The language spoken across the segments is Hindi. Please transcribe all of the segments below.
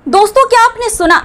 दोस्तों, क्या आपने सुना?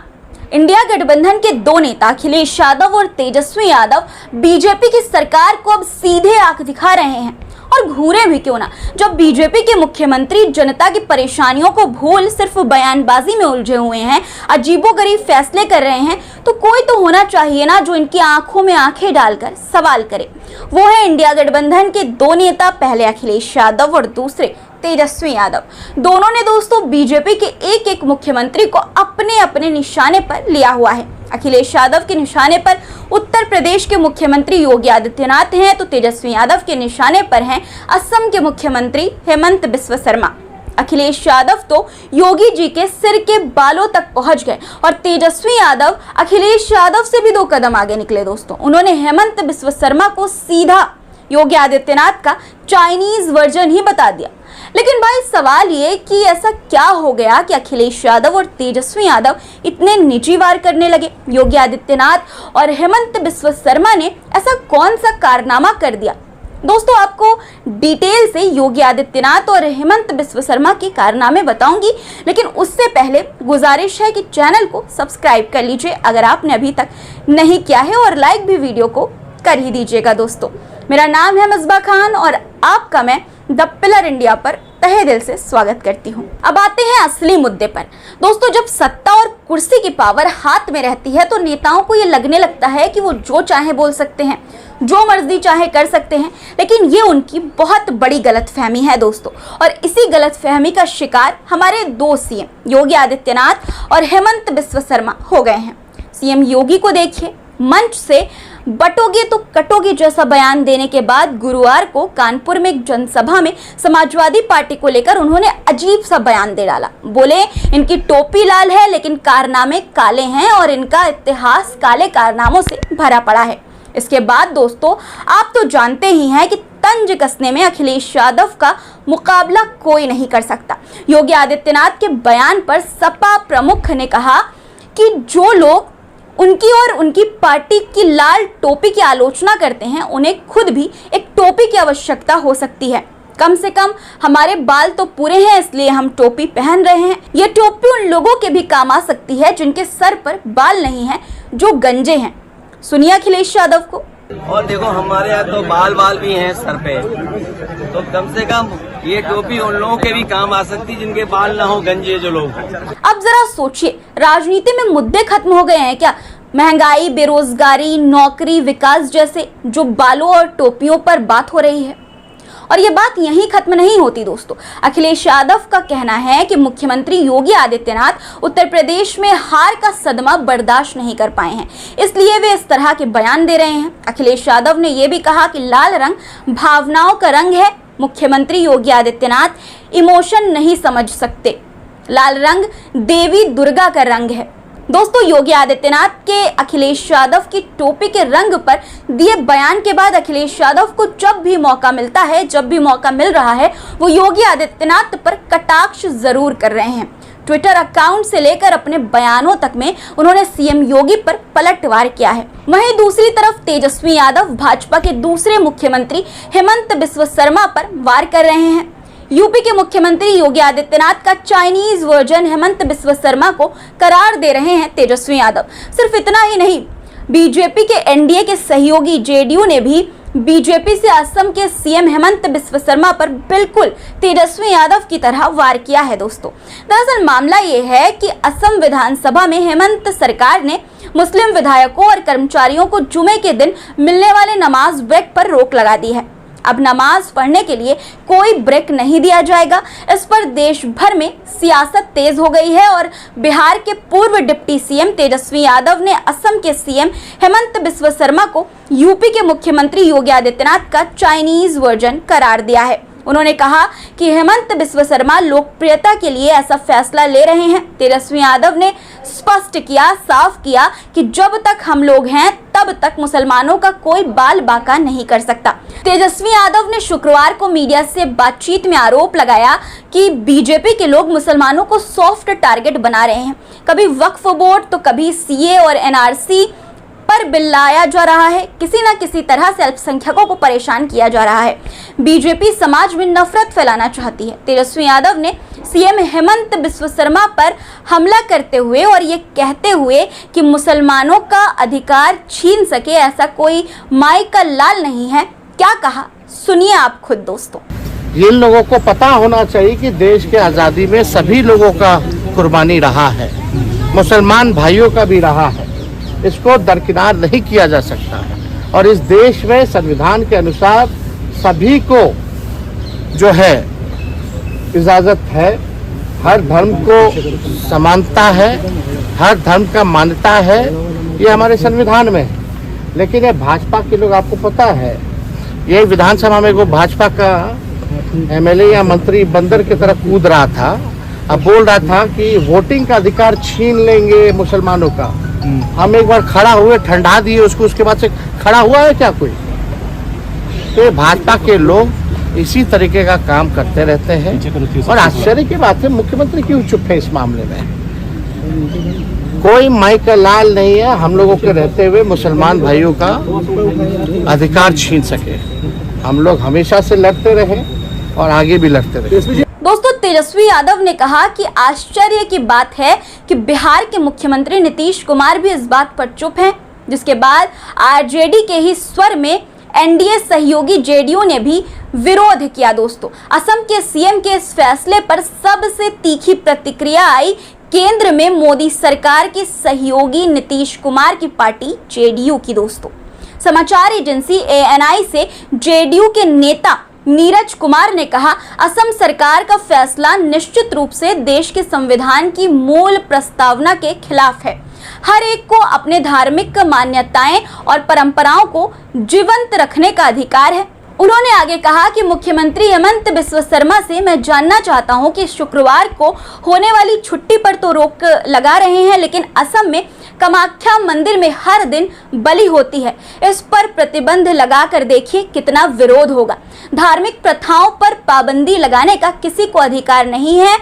इंडिया गठबंधन के दो नेता अखिलेश यादव और तेजस्वी यादव बीजेपी की सरकार को अब सीधे आंख दिखा रहे हैं। और घूरे भी क्यों ना, जब बीजेपी के मुख्यमंत्री जनता की परेशानियों को भूल सिर्फ बयानबाजी में उलझे हुए हैं, अजीबोगरीब फैसले कर रहे हैं, तो कोई तो होना चाहिए ना जो इनकी आंखों में आंखें डालकर सवाल करे। वो है इंडिया गठबंधन के दो नेता, पहले अखिलेश यादव और दूसरे तेजस्वी यादव। दोनों ने दोस्तों बीजेपी के एक एक मुख्यमंत्री को अपने अपने निशाने पर लिया हुआ है। अखिलेश यादव के निशाने पर उत्तर प्रदेश के मुख्यमंत्री योगी आदित्यनाथ हैं, तो तेजस्वी यादव के निशाने पर हैं असम के मुख्यमंत्री हेमंत बिस्वा शर्मा। अखिलेश यादव तो योगी जी के सिर के बालों तक पहुंच गए और तेजस्वी यादव अखिलेश यादव से भी 2 कदम आगे निकले। दोस्तों, उन्होंने हेमंत बिस्वा शर्मा को सीधा योगी आदित्यनाथ का चाइनीज वर्जन ही बता दिया। लेकिन भाई सवाल ये कि ऐसा क्या हो गया कि अखिलेश यादव और तेजस्वी यादव इतने निजी वार करने लगे? योगी आदित्यनाथ और हेमंत बिस्वा शर्मा ने ऐसा कौन सा कारनामा कर दिया? दोस्तों, आपको डिटेल से योगी आदित्यनाथ और हेमंत बिस्वा शर्मा के कारनामे बताऊंगी, लेकिन उससे पहले गुजारिश है कि चैनल को सब्सक्राइब कर लीजिए अगर आपने अभी तक नहीं किया है, और लाइक भी वीडियो को कर ही दीजिएगा। दोस्तों, मेरा नाम है मिसबा खान और आपका मैं द पिलर इंडिया पर तहे दिल से स्वागत करती हूँ। अब आते हैं असली मुद्दे पर। दोस्तों, जब सत्ता और कुर्सी की पावर हाथ में रहती है तो नेताओं को ये लगने लगता है कि वो जो चाहे बोल सकते हैं, जो मर्जी चाहे कर सकते हैं, लेकिन ये उनकी बहुत बड़ी गलतफहमी है दोस्तों। और इसी गलतफहमी का शिकार हमारे 2 सीएम योगी आदित्यनाथ और हेमंत बिस्वा शर्मा हो गए हैं। सीएम योगी को देखिए, मंच से बटोगे तो कटोगे जैसा बयान देने के बाद गुरुवार को कानपुर में एक जनसभा में समाजवादी पार्टी को लेकर उन्होंने अजीब सा बयान दे डाला। बोले, इनकी टोपी लाल है लेकिन कारनामे काले हैं और इनका इतिहास काले कारनामों से भरा पड़ा है। इसके बाद दोस्तों, आप तो जानते ही हैं कि तंज कसने में अखिलेश यादव का मुकाबला कोई नहीं कर सकता। योगी आदित्यनाथ के बयान पर सपा प्रमुख ने कहा कि जो लोग उनकी और उनकी पार्टी की लाल टोपी की आलोचना करते हैं, उन्हें खुद भी एक टोपी की आवश्यकता हो सकती है। कम से कम हमारे बाल तो पूरे हैं, इसलिए हम टोपी पहन रहे हैं। ये टोपी उन लोगों के भी काम आ सकती है जिनके सर पर बाल नहीं हैं, जो गंजे हैं। सुनिए अखिलेश यादव को। और देखो, हमारे यहाँ तो बाल भी हैं सर पे, तो कम से कम ये टोपी उन लोगों के भी काम आ सकती है जिनके बाल ना हो, गंजे जो लोग। अब जरा सोचिए, राजनीति में मुद्दे खत्म हो गए हैं क्या? महंगाई, बेरोजगारी, नौकरी, विकास जैसे जो बालों और टोपियों पर बात हो रही है। और ये बात यहीं खत्म नहीं होती दोस्तों। अखिलेश यादव का कहना है कि मुख्यमंत्री योगी आदित्यनाथ उत्तर प्रदेश में हार का सदमा बर्दाश्त नहीं कर पाए हैं, इसलिए वे इस तरह के बयान दे रहे हैं। अखिलेश यादव ने यह भी कहा कि लाल रंग भावनाओं का रंग है। मुख्यमंत्री योगी आदित्यनाथ इमोशन नहीं समझ सकते। लाल रंग देवी दुर्गा का रंग है। दोस्तों, योगी आदित्यनाथ के अखिलेश यादव की टोपी के रंग पर दिए बयान के बाद अखिलेश यादव को जब भी मौका मिलता है, जब भी मौका मिल रहा है, वो योगी आदित्यनाथ पर कटाक्ष जरूर कर रहे हैं। ट्विटर अकाउंट से लेकर अपने बयानों तक में उन्होंने सीएम योगी पर पलटवार किया है। वहीं दूसरी तरफ तेजस्वी यादव भाजपा के दूसरे मुख्यमंत्री हेमंत बिस्वा शर्मा पर वार कर रहे हैं। यूपी के मुख्यमंत्री योगी आदित्यनाथ का चाइनीज वर्जन हेमंत बिस्वा शर्मा को करार दे रहे हैं तेजस्वी यादव। सिर्फ इतना ही नहीं, बीजेपी के एनडीए के सहयोगी जेडीयू ने भी बीजेपी से असम के सीएम हेमंत बिस्वा शर्मा पर बिल्कुल तेजस्वी यादव की तरह वार किया है। दोस्तों, दरअसल मामला ये है कि असम विधानसभा में हेमंत सरकार ने मुस्लिम विधायकों और कर्मचारियों को जुमे के दिन मिलने वाले नमाज ब्रेक पर रोक लगा दी है। अब नमाज पढ़ने के लिए कोई ब्रेक नहीं दिया जाएगा। इस पर देश भर में सियासत तेज हो गई है और बिहार के पूर्व डिप्टी सीएम तेजस्वी यादव ने असम के सीएम हेमंत बिस्वा शर्मा को यूपी के मुख्यमंत्री योगी आदित्यनाथ का चाइनीज वर्जन करार दिया है। उन्होंने कहा कि हेमंत बिस्वा शर्मा लोकप्रियता के लिए ऐसा फैसला ले रहे हैं। तेजस्वी यादव ने स्पष्ट किया, साफ किया कि जब तक हम लोग हैं तब तक मुसलमानों का कोई बाल बाका नहीं कर सकता। तेजस्वी यादव ने शुक्रवार को मीडिया से बातचीत में आरोप लगाया कि बीजेपी के लोग मुसलमानों को सॉफ्ट टारगेट बना रहे हैं। कभी वक्फ बोर्ड तो कभी सीए और एनआरसी पर बिल लाया जा रहा है। किसी न किसी तरह से अल्पसंख्यकों को परेशान किया जा रहा है। बीजेपी समाज में नफरत फैलाना चाहती है। तेजस्वी यादव ने सीएम हेमंत बिस्वा शर्मा पर हमला करते हुए और ये कहते हुए कि मुसलमानों का अधिकार छीन सके ऐसा कोई माई का लाल नहीं है। क्या कहा सुनिए आप खुद दोस्तों। इन लोगों को पता होना चाहिए कि देश के आज़ादी में सभी लोगों का कुर्बानी रहा है, मुसलमान भाइयों का भी रहा है। इसको दरकिनार नहीं किया जा सकता है और इस देश में संविधान के अनुसार सभी को जो है इजाज़त है, हर धर्म को समानता है, हर धर्म का मान्यता है, ये हमारे संविधान में है। लेकिन ये भाजपा के लोग, आपको पता है, ये विधानसभा में वो भाजपा का एमएलए या मंत्री बंदर की तरह कूद रहा था, अब बोल रहा था कि वोटिंग का अधिकार छीन लेंगे मुसलमानों का। हम एक बार खड़ा हुए, ठंडा दिए उसको, उसके बाद से खड़ा हुआ है क्या कोई? तो भाजपा के लोग इसी तरीके का काम करते रहते हैं और आश्चर्य की बात है मुख्यमंत्री क्यों चुप है इस मामले में। कोई माई का लाल नहीं है हम लोगों के रहते हुए मुसलमान भाइयों का अधिकार छीन सके। हम लोग हमेशा से लड़ते रहे और आगे भी लड़ते रहे। दोस्तों, तेजस्वी यादव ने कहा कि आश्चर्य की बात है कि बिहार के मुख्यमंत्री नीतीश कुमार भी इस बात पर चुप हैं, जिसके बाद आरजेडी के ही स्वर में एनडीए सहयोगी जेडीयू ने भी विरोध किया। दोस्तों, असम के सीएम के इस फैसले पर सबसे तीखी प्रतिक्रिया आई केंद्र में मोदी सरकार के सहयोगी नीतीश कुमार की पार्टी जेडीयू की। दोस्तों, समाचार एजेंसी एएनआई से जेडीयू के नेता नीरज कुमार ने कहा, असम सरकार का फैसला निश्चित रूप से देश के संविधान की मूल प्रस्तावना के खिलाफ है। हर एक को अपने धार्मिक मान्यताएं और परंपराओं को जीवंत रखने का अधिकार है। उन्होंने आगे कहा कि मुख्यमंत्री हेमंत बिस्वा शर्मा से मैं जानना चाहता हूं कि शुक्रवार को होने वाली छुट्टी पर तो रोक लगा रहे हैं, लेकिन असम में कामाख्या मंदिर में हर दिन बलि होती है, इस पर प्रतिबंध लगाकर देखिए कितना विरोध होगा। धार्मिक प्रथाओं पर पाबंदी लगाने का किसी को अधिकार नहीं है।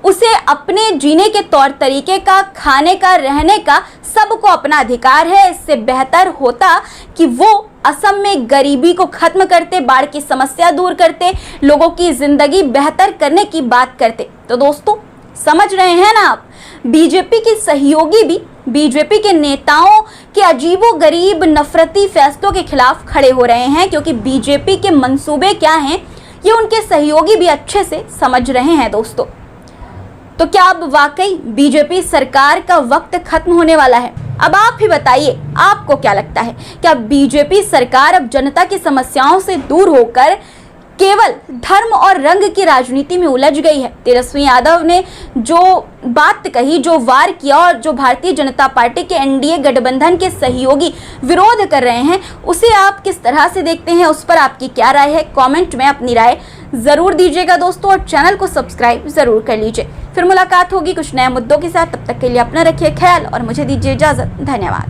उसे अपने जीने के तौर तरीके का, खाने का, रहने का सबको अपना अधिकार है। इससे बेहतर होता कि वो असम में गरीबी को खत्म करते, बाढ़ की समस्या दूर करते, लोगों की जिंदगी बेहतर करने की बात करते। तो दोस्तों, समझ रहे हैं ना आप, बीजेपी के सहयोगी भी बीजेपी के नेताओं के अजीबोगरीब नफरती फैसलों के खिलाफ खड़े हो रहे हैं, क्योंकि बीजेपी के मंसूबे क्या हैं ये उनके सहयोगी भी अच्छे से समझ रहे हैं। दोस्तों, तो क्या अब वाकई बीजेपी सरकार का वक्त खत्म होने वाला है? अब आप ही बताइए, आपको क्या लगता है? क्या बीजेपी सरकार अब जनता की समस्याओं से दूर होकर केवल धर्म और रंग की राजनीति में उलझ गई है? तेजस्वी यादव ने जो बात कही, जो वार किया और जो भारतीय जनता पार्टी के एनडीए गठबंधन के सहयोगी विरोध कर रहे हैं, उसे आप किस तरह से देखते हैं? उस पर आपकी क्या राय है? कमेंट में अपनी राय जरूर दीजिएगा दोस्तों, और चैनल को सब्सक्राइब जरूर कर लीजिए। फिर मुलाकात होगी कुछ नए मुद्दों के साथ, तब तक के लिए अपना रखिए ख्याल और मुझे दीजिए इजाजत। धन्यवाद।